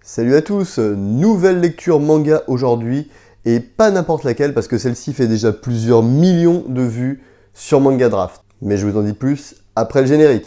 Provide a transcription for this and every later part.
Salut à tous, nouvelle lecture manga aujourd'hui, et pas n'importe laquelle parce que celle-ci fait déjà plusieurs millions de vues sur Manga Draft. Mais je vous en dis plus après le générique.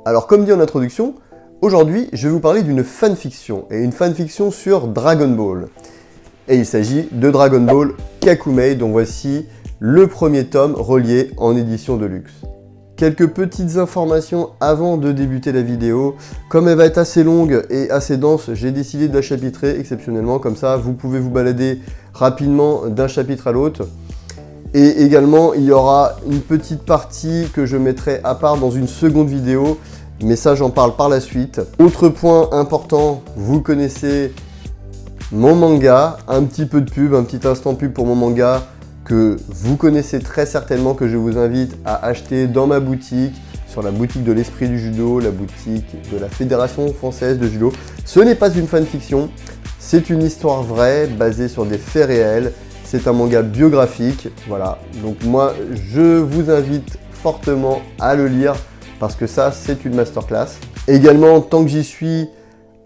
Alors comme dit en introduction, aujourd'hui je vais vous parler d'une fanfiction, et une fanfiction sur Dragon Ball. Et il s'agit de Dragon Ball Kakumei, dont voici le premier tome relié en édition de luxe. Quelques petites informations avant de débuter la vidéo. Comme elle va être assez longue et assez dense, j'ai décidé de la chapitrer exceptionnellement, comme ça vous pouvez vous balader rapidement d'un chapitre à l'autre. Et également, il y aura une petite partie que je mettrai à part dans une seconde vidéo, mais ça j'en parle par la suite. Autre point important, vous connaissez mon manga, un petit peu de pub, un petit instant pub pour mon manga que vous connaissez très certainement, que je vous invite à acheter dans ma boutique, sur la boutique de l'Esprit du Judo, la boutique de la Fédération Française de Judo. Ce n'est pas une fanfiction, c'est une histoire vraie basée sur des faits réels. C'est un manga biographique, voilà. Donc moi, je vous invite fortement à le lire parce que ça, c'est une masterclass. Également, tant que j'y suis,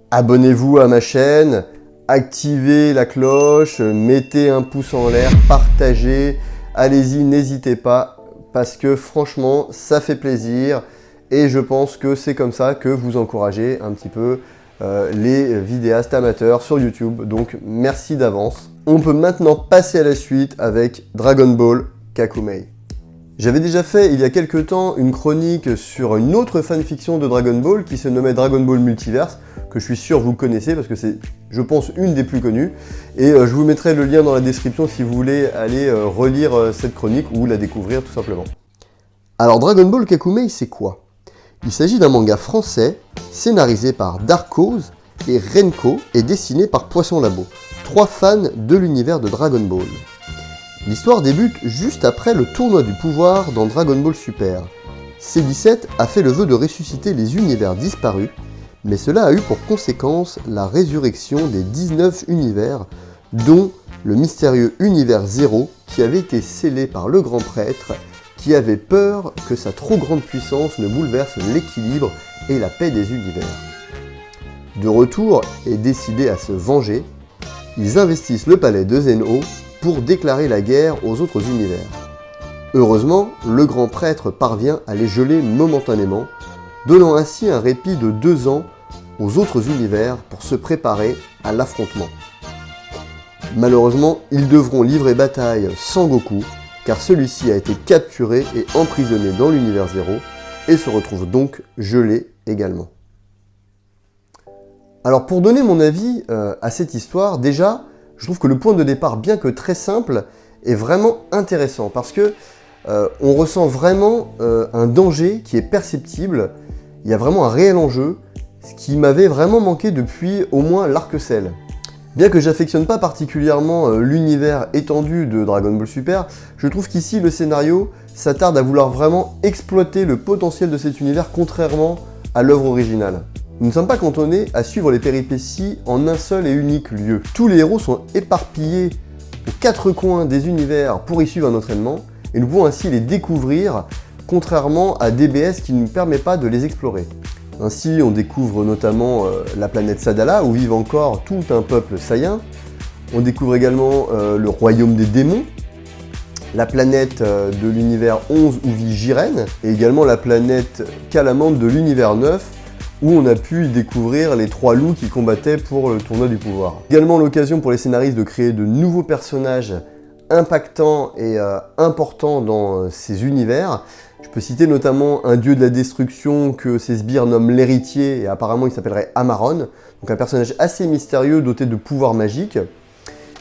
abonnez-vous à ma chaîne, activez la cloche, mettez un pouce en l'air, partagez, allez-y, n'hésitez pas parce que franchement, ça fait plaisir et je pense que c'est comme ça que vous encouragez un petit peu les vidéastes amateurs sur YouTube. Donc merci d'avance. On peut maintenant passer à la suite avec Dragon Ball Kakumei. J'avais déjà fait il y a quelques temps une chronique sur une autre fanfiction de Dragon Ball qui se nommait Dragon Ball Multiverse, que je suis sûr vous connaissez parce que c'est, je pense, une des plus connues. Et je vous mettrai le lien dans la description si vous voulez aller relire cette chronique ou la découvrir tout simplement. Alors Dragon Ball Kakumei, c'est quoi? Il s'agit d'un manga français scénarisé par Darkoz et Renko et dessiné par Poisson Labo, 3 fans de l'univers de Dragon Ball. L'histoire débute juste après le tournoi du pouvoir dans Dragon Ball Super. C17 a fait le vœu de ressusciter les univers disparus, mais cela a eu pour conséquence la résurrection des 19 univers, dont le mystérieux univers 0 qui avait été scellé par le grand prêtre, qui avait peur que sa trop grande puissance ne bouleverse l'équilibre et la paix des univers. De retour et décidés à se venger, ils investissent le palais de Zeno pour déclarer la guerre aux autres univers. Heureusement, le grand prêtre parvient à les geler momentanément, donnant ainsi un répit de 2 ans aux autres univers pour se préparer à l'affrontement. Malheureusement, ils devront livrer bataille sans Goku, car celui-ci a été capturé et emprisonné dans l'univers 0 et se retrouve donc gelé également. Alors pour donner mon avis à cette histoire, déjà, je trouve que le point de départ, bien que très simple, est vraiment intéressant parce que on ressent vraiment un danger qui est perceptible, il y a vraiment un réel enjeu, ce qui m'avait vraiment manqué depuis au moins l'Arc-Cell. Bien que j'affectionne pas particulièrement l'univers étendu de Dragon Ball Super, je trouve qu'ici le scénario s'attarde à vouloir vraiment exploiter le potentiel de cet univers contrairement à l'œuvre originale. Nous ne sommes pas cantonnés à suivre les péripéties en un seul et unique lieu. Tous les héros sont éparpillés aux 4 coins des univers pour y suivre un entraînement, et nous pouvons ainsi les découvrir, contrairement à DBS qui ne nous permet pas de les explorer. Ainsi, on découvre notamment la planète Sadala, où vivent encore tout un peuple Saiyan. On découvre également le royaume des démons, la planète de l'univers 11 où vit Jiren, et également la planète Calamande de l'univers 9, où on a pu y découvrir les 3 loups qui combattaient pour le tournoi du pouvoir. Également l'occasion pour les scénaristes de créer de nouveaux personnages impactants et importants dans ces univers. Je peux citer notamment un dieu de la destruction que ces sbires nomment l'héritier, et apparemment il s'appellerait Amaron, donc un personnage assez mystérieux doté de pouvoirs magiques.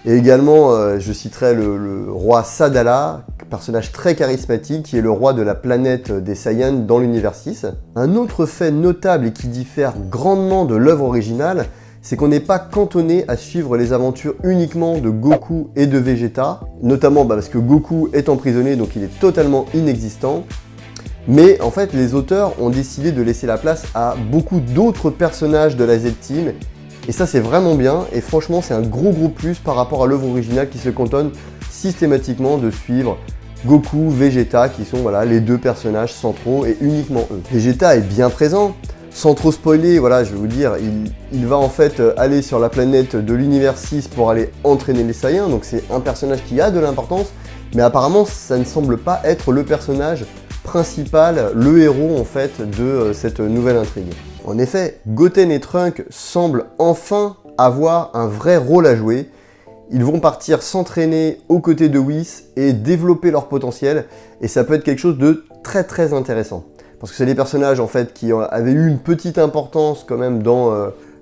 Et également, je citerai le roi Sadala, personnage très charismatique, qui est le roi de la planète des Saiyans dans l'univers 6. Un autre fait notable et qui diffère grandement de l'œuvre originale, c'est qu'on n'est pas cantonné à suivre les aventures uniquement de Goku et de Vegeta, notamment parce que Goku est emprisonné, donc il est totalement inexistant. Mais en fait, les auteurs ont décidé de laisser la place à beaucoup d'autres personnages de la Z-Team. Et ça, c'est vraiment bien. Et franchement, c'est un gros plus par rapport à l'œuvre originale qui se cantonne systématiquement de suivre Goku, Vegeta, qui sont voilà, les deux personnages centraux et uniquement eux. Vegeta est bien présent. Sans trop spoiler, voilà, je vais vous dire, il va en fait aller sur la planète de l'univers 6 pour aller entraîner les Saiyans. Donc c'est un personnage qui a de l'importance. Mais apparemment, ça ne semble pas être le personnage principal, le héros en fait de cette nouvelle intrigue. En effet, Goten et Trunks semblent enfin avoir un vrai rôle à jouer. Ils vont partir s'entraîner aux côtés de Whis et développer leur potentiel, et ça peut être quelque chose de très intéressant. Parce que c'est des personnages en fait qui avaient eu une petite importance quand même dans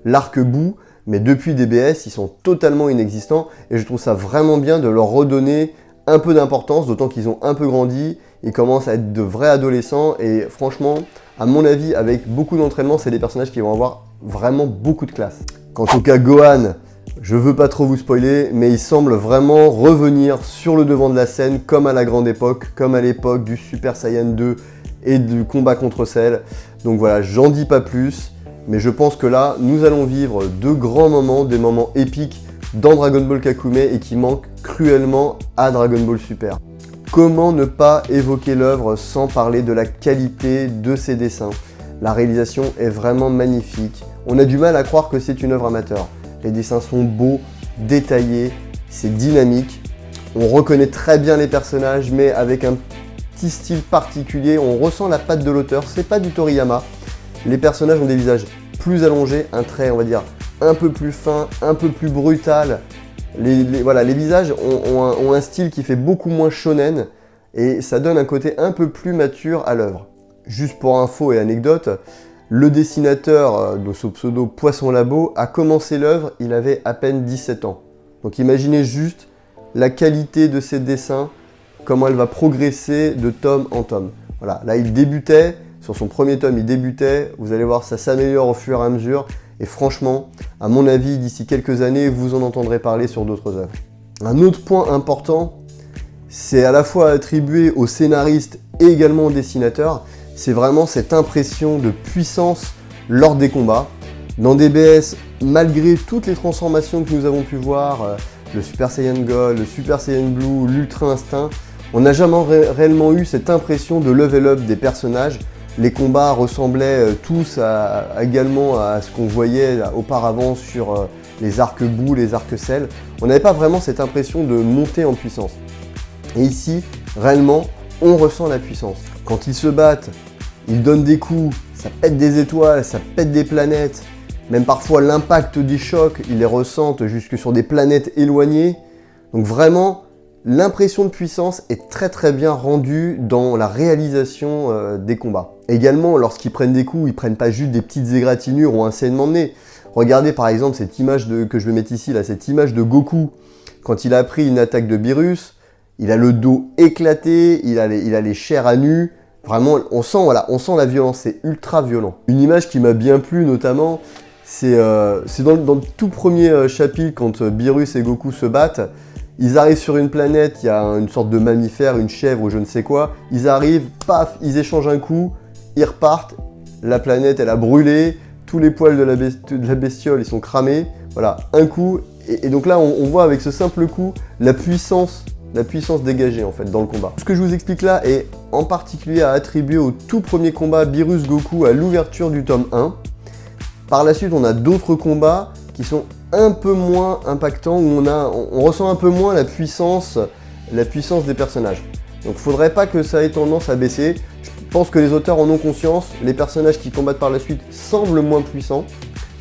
l'arc Boo, mais depuis DBS, ils sont totalement inexistants, et je trouve ça vraiment bien de leur redonner un peu d'importance, d'autant qu'ils ont un peu grandi, ils commencent à être de vrais adolescents, et franchement, à mon avis, avec beaucoup d'entraînement, c'est des personnages qui vont avoir vraiment beaucoup de classe. Quant au cas Gohan, je veux pas trop vous spoiler, mais il semble vraiment revenir sur le devant de la scène, comme à la grande époque, comme à l'époque du Super Saiyan 2 et du combat contre Cell. Donc voilà, j'en dis pas plus, mais je pense que là, nous allons vivre de grands moments, des moments épiques dans Dragon Ball Kakumei et qui manquent cruellement à Dragon Ball Super. Comment ne pas évoquer l'œuvre sans parler de la qualité de ses dessins? La réalisation est vraiment magnifique. On a du mal à croire que c'est une œuvre amateur. Les dessins sont beaux, détaillés, c'est dynamique. On reconnaît très bien les personnages, mais avec un petit style particulier. On ressent la patte de l'auteur, c'est pas du Toriyama. Les personnages ont des visages plus allongés, un trait, on va dire, un peu plus fin, un peu plus brutal. Les visages ont un style qui fait beaucoup moins shonen et ça donne un côté un peu plus mature à l'œuvre. Juste pour info et anecdote, le dessinateur de ce pseudo Poisson Labo a commencé l'œuvre, il avait à peine 17 ans. Donc imaginez juste la qualité de ses dessins, comment elle va progresser de tome en tome. Voilà, là il débutait, sur son premier tome il débutait, vous allez voir ça s'améliore au fur et à mesure. Et franchement, à mon avis, d'ici quelques années, vous en entendrez parler sur d'autres œuvres. Un autre point important, c'est à la fois attribué aux scénaristes et également aux dessinateurs, c'est vraiment cette impression de puissance lors des combats. Dans DBS, malgré toutes les transformations que nous avons pu voir, le Super Saiyan Gold, le Super Saiyan Blue, l'Ultra Instinct, on n'a jamais réellement eu cette impression de level up des personnages. Les combats ressemblaient tous également à ce qu'on voyait auparavant sur les arcs Boo, les arcs Cell. On n'avait pas vraiment cette impression de monter en puissance. Et ici, réellement, on ressent la puissance. Quand ils se battent, ils donnent des coups, ça pète des étoiles, ça pète des planètes. Même parfois l'impact des chocs, ils les ressentent jusque sur des planètes éloignées. Donc vraiment, l'impression de puissance est très bien rendue dans la réalisation des combats. Également, lorsqu'ils prennent des coups, ils prennent pas juste des petites égratignures ou un saignement de nez. Regardez par exemple cette image que je vais mettre ici, là, cette image de Goku. Quand il a pris une attaque de Beerus, il a le dos éclaté, il a les chairs à nu. Vraiment, on sent la violence, c'est ultra violent. Une image qui m'a bien plu notamment, c'est dans le tout premier chapitre quand Beerus et Goku se battent. Ils arrivent sur une planète, il y a une sorte de mammifère, une chèvre ou je ne sais quoi. Ils arrivent, paf, ils échangent un coup, ils repartent. La planète, elle a brûlé, tous les poils de la bestiole, ils sont cramés. Voilà, un coup. Et donc là, on voit avec ce simple coup la puissance dégagée en fait dans le combat. Ce que je vous explique là est en particulier à attribuer au tout premier combat Beerus-Goku à l'ouverture du tome 1. Par la suite, on a d'autres combats qui sont un peu moins impactants, où on ressent un peu moins la puissance des personnages. Donc il faudrait pas que ça ait tendance à baisser. Je pense que les auteurs en ont conscience, les personnages qui combattent par la suite semblent moins puissants,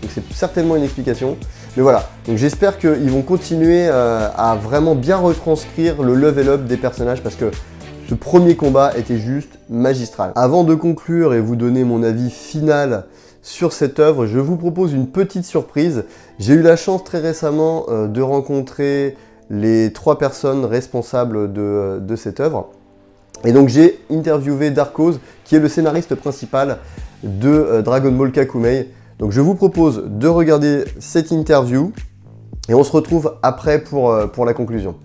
donc c'est certainement une explication. Mais voilà, donc j'espère qu'ils vont continuer à vraiment bien retranscrire le level up des personnages parce que ce premier combat était juste magistral. Avant de conclure et vous donner mon avis final sur cette œuvre, je vous propose une petite surprise. J'ai eu la chance très récemment de rencontrer les 3 personnes responsables de cette œuvre. Et donc j'ai interviewé Darkoz, qui est le scénariste principal de Dragon Ball Kakumei. Donc je vous propose de regarder cette interview et on se retrouve après pour la conclusion.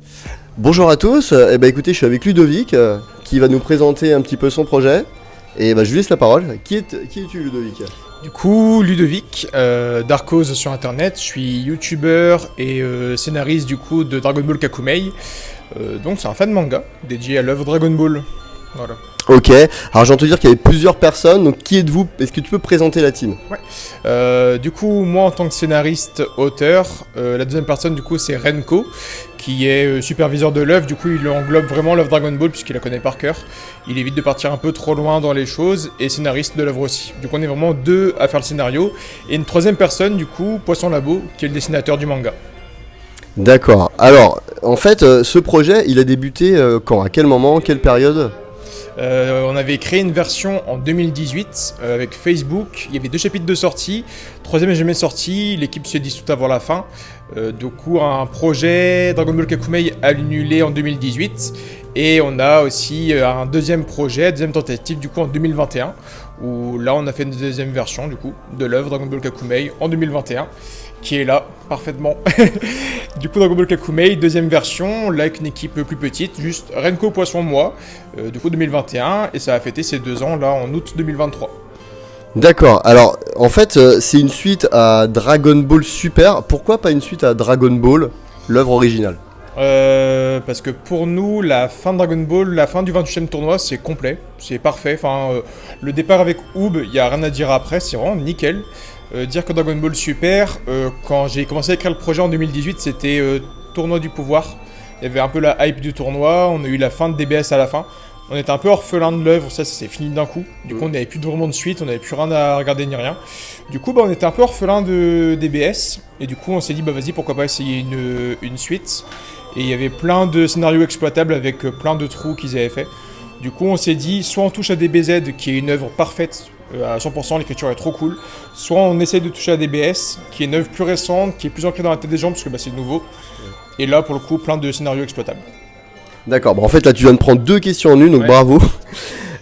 Bonjour à tous, écoutez, je suis avec Ludovic qui va nous présenter un petit peu son projet. Et bah, je lui laisse la parole. Qui es-tu, Ludovic? Du coup, Ludovic, Darkos sur internet, je suis youtubeur et scénariste du coup de Dragon Ball Kakumei. Donc c'est un fan manga dédié à l'œuvre Dragon Ball. Voilà. Ok, alors j'entends dire qu'il y avait plusieurs personnes, donc qui êtes-vous? Est-ce que tu peux présenter la team? Du coup, moi en tant que scénariste, auteur, la deuxième personne du coup c'est Renko, qui est superviseur de l'œuvre, du coup il englobe vraiment l'œuvre Dragon Ball puisqu'il la connaît par cœur. Il évite de partir un peu trop loin dans les choses, et scénariste de l'œuvre aussi. Du coup on est vraiment deux à faire le scénario, et une troisième personne du coup, Poisson Labo, qui est le dessinateur du manga. D'accord, alors en fait ce projet il a débuté quand? À quel moment? Quelle période? On avait créé une version en 2018 avec Facebook, il y avait 2 chapitres de sortie, troisième n'est jamais sorti, l'équipe s'est dissoute avant la fin. Du coup un projet Dragon Ball Kakumei annulé en 2018, et on a aussi un deuxième projet, deuxième tentative du coup en 2021, où là on a fait une deuxième version du coup de l'œuvre Dragon Ball Kakumei en 2021, qui est là parfaitement. Du coup Dragon Ball Kakumei, deuxième version, là avec une équipe plus petite, juste Renko, Poisson, moi, du coup 2021, et ça a fêté ses 2 ans là en août 2023. D'accord, alors en fait c'est une suite à Dragon Ball Super, pourquoi pas une suite à Dragon Ball, l'œuvre originale? Parce que pour nous, la fin de Dragon Ball, la fin du 28e tournoi, c'est complet, c'est parfait. Enfin, le départ avec Oob, il n'y a rien à dire après, c'est vraiment nickel. Dire que Dragon Ball Super, quand j'ai commencé à écrire le projet en 2018, c'était tournoi du pouvoir. Il y avait un peu la hype du tournoi, on a eu la fin de DBS à la fin. On était un peu orphelin de l'œuvre, ça s'est fini d'un coup. Du coup, on n'avait plus vraiment de suite, on n'avait plus rien à regarder ni rien. Du coup, on était un peu orphelin de DBS. Et du coup, on s'est dit, vas-y, pourquoi pas essayer une suite. Et il y avait plein de scénarios exploitables avec plein de trous qu'ils avaient fait. Du coup, on s'est dit, soit on touche à DBZ, qui est une œuvre parfaite à 100%, l'écriture est trop cool. Soit on essaye de toucher à DBS, qui est une œuvre plus récente, qui est plus ancrée dans la tête des gens, parce que c'est nouveau. Et là, pour le coup, plein de scénarios exploitables. D'accord, bon en fait là tu viens de prendre 2 questions en une, donc bravo.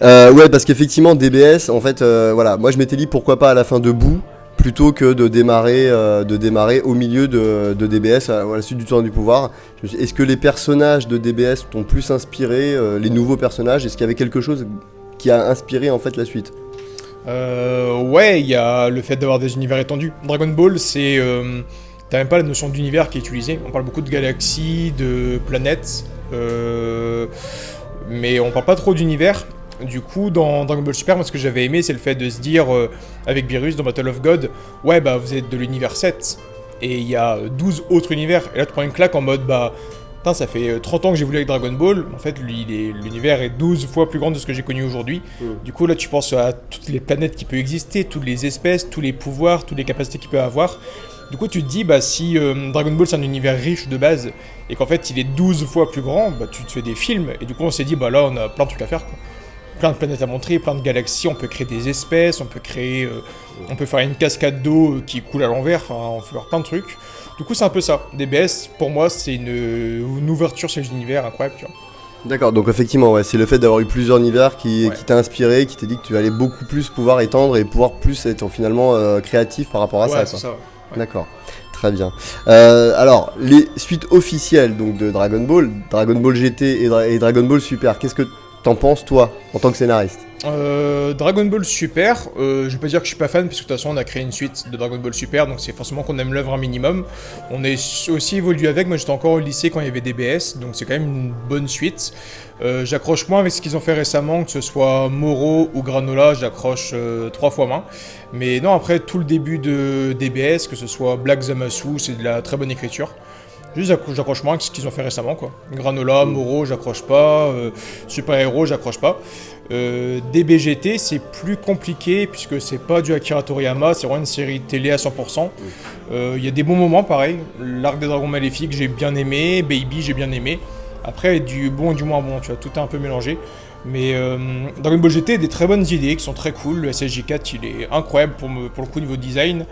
Ouais, parce qu'effectivement DBS, en fait, voilà, moi je m'étais dit pourquoi pas à la fin debout, plutôt que de démarrer au milieu de DBS à la suite du tournoi du pouvoir. Est-ce que les personnages de DBS t'ont plus inspiré, les nouveaux personnages? Est-ce qu'il y avait quelque chose qui a inspiré en fait la suite? Ouais, il y a le fait d'avoir des univers étendus. Dragon Ball, c'est... t'as même pas la notion d'univers qui est utilisée. On parle beaucoup de galaxies, de planètes, mais on parle pas trop d'univers. Du coup, dans Dragon Ball Super, moi ce que j'avais aimé, c'est le fait de se dire, avec Beerus dans Battle of God, ouais bah vous êtes de l'univers 7, et il y a 12 autres univers, et là tu prends une claque en mode, bah, putain, ça fait 30 ans que j'ai voulu avec Dragon Ball, en fait l'univers est 12 fois plus grand de ce que j'ai connu aujourd'hui. Du coup là tu penses à toutes les planètes qui peuvent exister, toutes les espèces, tous les pouvoirs, toutes les capacités qu'il peut avoir. Du coup tu te dis, bah si Dragon Ball c'est un univers riche de base, et qu'en fait il est 12 fois plus grand, bah tu te fais des films, et du coup on s'est dit, bah là on a plein de trucs à faire quoi. Plein de planètes à montrer, plein de galaxies, on peut créer des espèces, on peut créer, on peut faire une cascade d'eau qui coule à l'envers, enfin on peut faire plein de trucs. Du coup c'est un peu ça, DBS pour moi c'est une ouverture sur les univers incroyable, tu vois. D'accord, donc effectivement ouais, c'est le fait d'avoir eu plusieurs univers qui t'a inspiré, qui t'a dit que tu allais beaucoup plus pouvoir étendre et pouvoir plus être finalement créatif par rapport à ça. C'est quoi. ça, ouais. D'accord, très bien. Alors, les suites officielles donc, de Dragon Ball GT et Dragon Ball Super, qu'est-ce que t'en penses toi, en tant que scénariste? Dragon Ball Super, je vais pas dire que je suis pas fan, puisque de toute façon on a créé une suite de Dragon Ball Super, donc c'est forcément qu'on aime l'œuvre un minimum. On est aussi évolué avec, moi j'étais encore au lycée quand il y avait DBS, donc c'est quand même une bonne suite. J'accroche moins avec ce qu'ils ont fait récemment, que ce soit Moro ou Granola, j'accroche 3 fois moins. Mais non, après tout le début de DBS, que ce soit Black Zamasu, c'est de la très bonne écriture. Juste j'accroche moins que ce qu'ils ont fait récemment quoi. Granola, Moro, j'accroche pas, Super Hero, j'accroche pas. DBGT c'est plus compliqué puisque c'est pas du Akira Toriyama, c'est vraiment une série télé à 100%. Y a des bons moments pareil, l'arc des dragons maléfiques j'ai bien aimé, Baby j'ai bien aimé. Après du bon et du moins bon, tu vois, tout est un peu mélangé. Mais Dragon Ball GT a des très bonnes idées qui sont très cool, le SSJ4 il est incroyable pour le coup niveau design.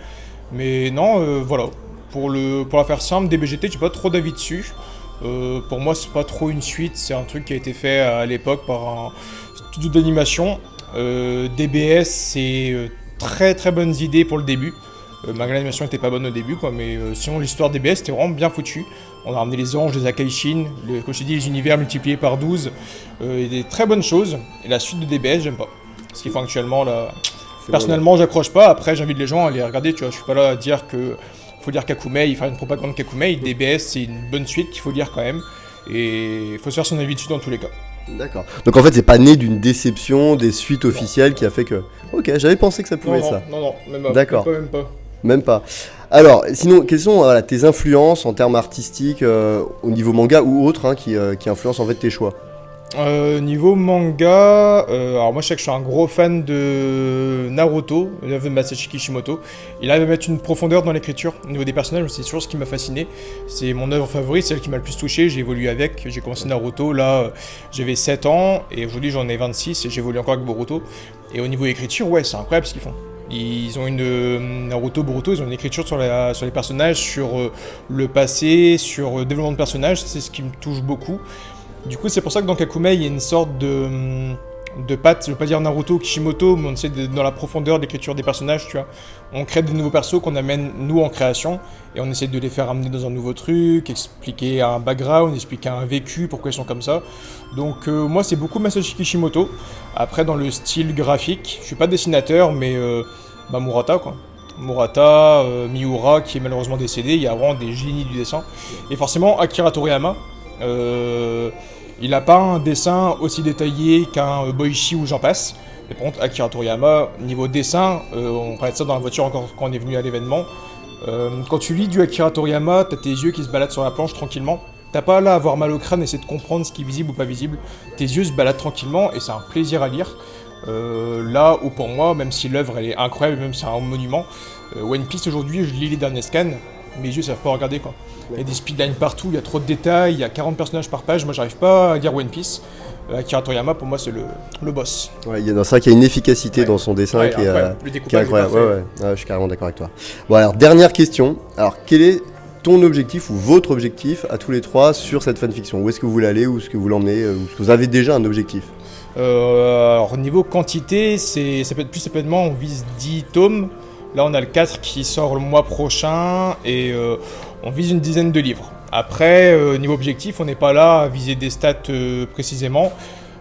Mais non, voilà. Pour la faire simple, DBGT, j'ai pas trop d'avis dessus. Pour moi, c'est pas trop une suite, c'est un truc qui a été fait à l'époque par un studio d'animation. DBS, c'est très très bonnes idées pour le début. Malgré l'animation n'était pas bonne au début, quoi, mais sinon l'histoire DBS était vraiment bien foutue. On a ramené les anges, les Akaishin, comme je t'ai dit, les univers multipliés par 12. Et des très bonnes choses. Et la suite de DBS, j'aime pas. Ce qu'ils font actuellement là. Personnellement, j'accroche pas. Après, j'invite les gens à les regarder. Tu vois, je suis pas là à dire que faut lire Kakumei, faire une propagande Kakumei. DBS, c'est une bonne suite qu'il faut lire quand même. Et il faut se faire son avis dessus dans tous les cas. D'accord. Donc en fait, c'est pas né d'une déception des suites officielles qui a fait que. Ok, j'avais pensé que ça pouvait être ça. Non, même pas. D'accord. Même pas. Même pas. Alors, sinon, quelles sont tes influences en termes artistiques au niveau manga ou autre qui influencent en fait tes choix? Niveau manga, alors moi je sais que je suis un gros fan de Naruto, l'œuvre de Masashi Kishimoto. Il arrive à mettre une profondeur dans l'écriture au niveau des personnages, c'est toujours ce qui m'a fasciné. C'est mon œuvre favorite, celle qui m'a le plus touché, j'ai évolué avec. J'ai commencé Naruto, là j'avais 7 ans, et aujourd'hui j'en ai 26 et j'évolue encore avec Boruto. Et au niveau écriture, ouais, c'est incroyable ce qu'ils font. Ils ont Naruto, Boruto, ils ont une écriture sur les personnages, sur le passé, sur le développement de personnages, c'est ce qui me touche beaucoup. Du coup, c'est pour ça que dans Kakumei, il y a une sorte de patte, je veux pas dire Naruto ou Kishimoto, mais on essaie dans la profondeur de l'écriture des personnages, tu vois. On crée des nouveaux persos qu'on amène, nous, en création, et on essaie de les faire amener dans un nouveau truc, expliquer un background, expliquer un vécu, pourquoi ils sont comme ça. Donc, moi, c'est beaucoup Masashi Kishimoto. Après, dans le style graphique, je suis pas dessinateur, mais Murata, quoi. Murata, Miura, qui est malheureusement décédé, il y a vraiment des génies du dessin. Et forcément, Akira Toriyama. Il n'a pas un dessin aussi détaillé qu'un Boichi ou j'en passe. Mais par contre, Akira Toriyama, niveau dessin, on parlait de ça dans la voiture encore quand on est venu à l'événement. Quand tu lis du Akira Toriyama, t'as tes yeux qui se baladent sur la planche tranquillement. T'as pas là à avoir mal au crâne et essayer de comprendre ce qui est visible ou pas visible. Tes yeux se baladent tranquillement et c'est un plaisir à lire. Là où pour moi, même si l'œuvre elle est incroyable, même si c'est un monument, One Piece aujourd'hui, je lis les derniers scans, mes yeux savent pas regarder quoi. Il y a des speedlines partout, il y a trop de détails, il y a 40 personnages par page, moi j'arrive pas à lire One Piece. Akira Toriyama pour moi c'est le boss. Ouais, c'est vrai qu'il y a une efficacité dans son dessin qui est incroyable. Ouais, je suis carrément d'accord avec toi. Bon alors, dernière question. Alors quel est ton objectif ou votre objectif à tous les trois sur cette fanfiction? Où est-ce que vous voulez aller, où est-ce que vous l'emmenez, ou est-ce que vous avez déjà un objectif? Alors niveau quantité, ça peut être plus simplement on vise 10 tomes. Là on a le 4 qui sort le mois prochain et on vise une dizaine de livres. Après, niveau objectif, on n'est pas là à viser des stats précisément.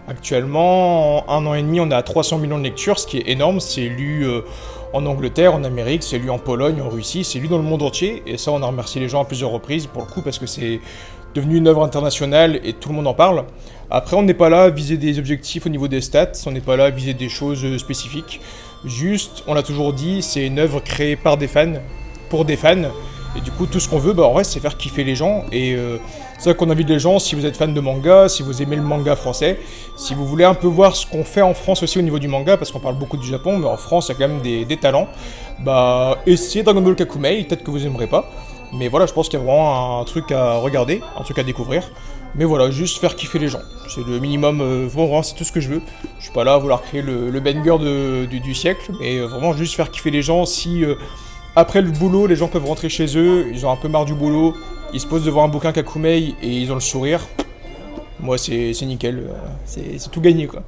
Actuellement, en 1 an et demi, on est à 300 millions de lectures, ce qui est énorme. C'est lu en Angleterre, en Amérique, c'est lu en Pologne, en Russie, c'est lu dans le monde entier. Et ça, on a remercié les gens à plusieurs reprises pour le coup parce que c'est devenu une œuvre internationale et tout le monde en parle. Après, on n'est pas là à viser des objectifs au niveau des stats, on n'est pas là à viser des choses spécifiques. Juste, on l'a toujours dit, c'est une œuvre créée par des fans, pour des fans. Et du coup, tout ce qu'on veut, en vrai, c'est faire kiffer les gens. Et c'est ça qu'on invite les gens, si vous êtes fan de manga, si vous aimez le manga français, si vous voulez un peu voir ce qu'on fait en France aussi au niveau du manga, parce qu'on parle beaucoup du Japon, mais en France, il y a quand même des talents, essayez Dragon Ball Kakumei, peut-être que vous aimerez pas. Mais voilà, je pense qu'il y a vraiment un truc à regarder, un truc à découvrir. Mais voilà, juste faire kiffer les gens. C'est le minimum, vraiment, c'est tout ce que je veux. Je suis pas là à vouloir créer le banger du siècle, mais vraiment juste faire kiffer les gens si... Après le boulot, les gens peuvent rentrer chez eux, ils ont un peu marre du boulot, ils se posent devant un bouquin Kakumei et ils ont le sourire. Moi, c'est nickel, c'est tout gagné, quoi.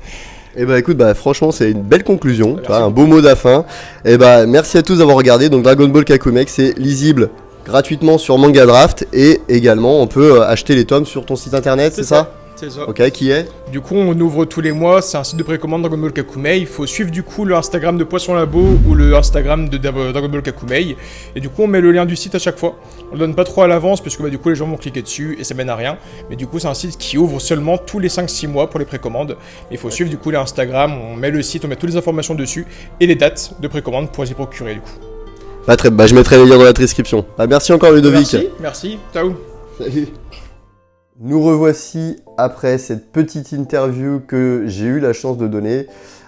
Eh bah écoute, franchement c'est une belle conclusion, un beau mot de la fin. Et merci à tous d'avoir regardé. Donc Dragon Ball Kakumei, c'est lisible gratuitement sur Manga Draft et également on peut acheter les tomes sur ton site internet, c'est ça? C'est ça. Ok, qui est? Du coup, on ouvre tous les mois, c'est un site de précommande Dragon Ball Kakumei. Il faut suivre du coup le Instagram de Poisson Labo ou le Instagram de Dragon Ball Kakumei. Et du coup, on met le lien du site à chaque fois. On le donne pas trop à l'avance parce que du coup, les gens vont cliquer dessus et ça mène à rien. Mais du coup, c'est un site qui ouvre seulement tous les 5-6 mois pour les précommandes. Il faut suivre du coup les Instagram, on met le site, on met toutes les informations dessus et les dates de précommande pour s'y procurer du coup. Je mettrai les liens dans la description. Merci encore Ludovic. Merci, ciao. Salut. Nous revoici après cette petite interview que j'ai eu la chance de donner.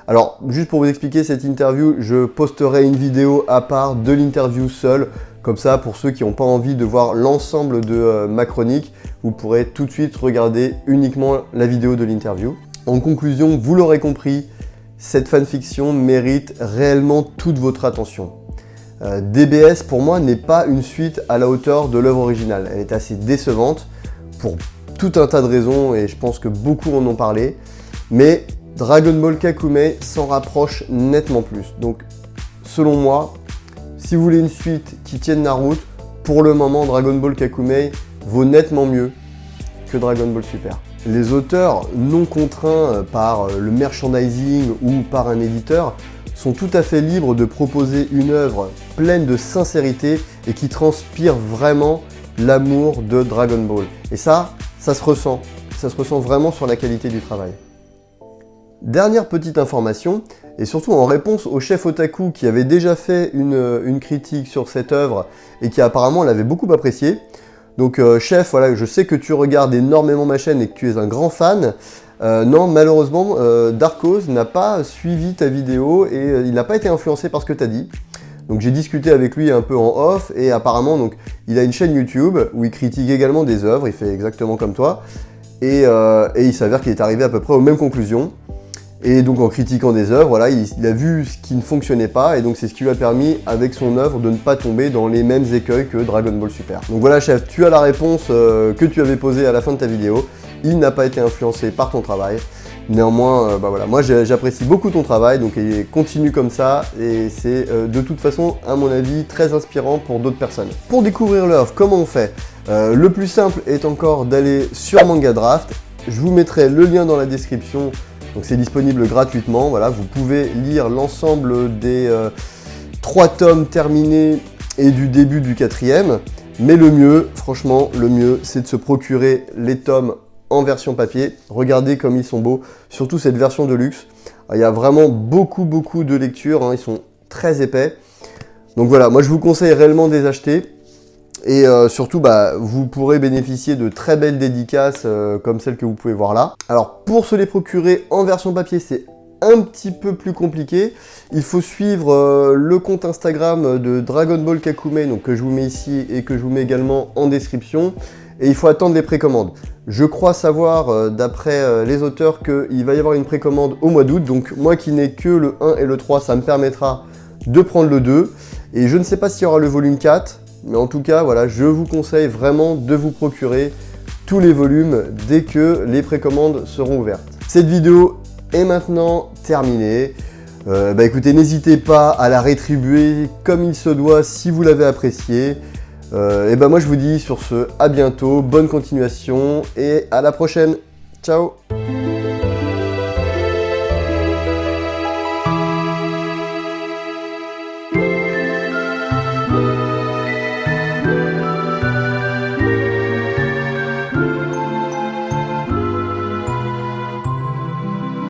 Alors, juste pour vous expliquer cette interview, je posterai une vidéo à part de l'interview seule. Comme ça, pour ceux qui n'ont pas envie de voir l'ensemble de ma chronique, vous pourrez tout de suite regarder uniquement la vidéo de l'interview. En conclusion, vous l'aurez compris, cette fanfiction mérite réellement toute votre attention. DBS, pour moi, n'est pas une suite à la hauteur de l'œuvre originale. Elle est assez décevante pour tout un tas de raisons et je pense que beaucoup en ont parlé. Mais Dragon Ball Kakumei s'en rapproche nettement plus. Donc, selon moi, si vous voulez une suite qui tienne la route, pour le moment, Dragon Ball Kakumei vaut nettement mieux que Dragon Ball Super. Les auteurs non contraints par le merchandising ou par un éditeur sont tout à fait libres de proposer une œuvre pleine de sincérité et qui transpire vraiment l'amour de Dragon Ball. Et ça se ressent. Ça se ressent vraiment sur la qualité du travail. Dernière petite information, et surtout en réponse au chef otaku qui avait déjà fait une critique sur cette œuvre et qui apparemment l'avait beaucoup appréciée. Donc chef, voilà, je sais que tu regardes énormément ma chaîne et que tu es un grand fan. Non, malheureusement, Darkos n'a pas suivi ta vidéo et il n'a pas été influencé par ce que tu as dit. Donc j'ai discuté avec lui un peu en off et apparemment donc, il a une chaîne YouTube où il critique également des œuvres, il fait exactement comme toi. Et il s'avère qu'il est arrivé à peu près aux mêmes conclusions. Et donc en critiquant des œuvres, voilà, il a vu ce qui ne fonctionnait pas et donc c'est ce qui lui a permis avec son œuvre de ne pas tomber dans les mêmes écueils que Dragon Ball Super. Donc voilà chef, tu as la réponse que tu avais posée à la fin de ta vidéo. Il n'a pas été influencé par ton travail. Néanmoins, voilà, moi j'apprécie beaucoup ton travail, donc continue comme ça et c'est de toute façon, à mon avis, très inspirant pour d'autres personnes. Pour découvrir l'œuvre, comment on fait? Le plus simple est encore d'aller sur Manga Draft. Je vous mettrai le lien dans la description. Donc c'est disponible gratuitement, voilà, vous pouvez lire l'ensemble des 3 tomes terminés et du début du 4e. Mais le mieux, franchement, le mieux, c'est de se procurer les tomes en version papier. Regardez comme ils sont beaux, surtout cette version de luxe. Il y a vraiment beaucoup de lecture, hein, ils sont très épais. Donc voilà, moi je vous conseille réellement de les acheter. Et surtout, vous pourrez bénéficier de très belles dédicaces comme celle que vous pouvez voir là. Alors, pour se les procurer en version papier, c'est un petit peu plus compliqué. Il faut suivre le compte Instagram de Dragon Ball Kakumei, donc que je vous mets ici et que je vous mets également en description. Et il faut attendre les précommandes. Je crois savoir, d'après les auteurs, qu'il va y avoir une précommande au mois d'août. Donc, moi qui n'ai que le 1 et le 3, ça me permettra de prendre le 2. Et je ne sais pas s'il y aura le volume 4. Mais en tout cas, voilà, je vous conseille vraiment de vous procurer tous les volumes dès que les précommandes seront ouvertes. Cette vidéo est maintenant terminée. Écoutez, n'hésitez pas à la rétribuer comme il se doit si vous l'avez appréciée. Moi je vous dis sur ce, à bientôt, bonne continuation et à la prochaine. Ciao!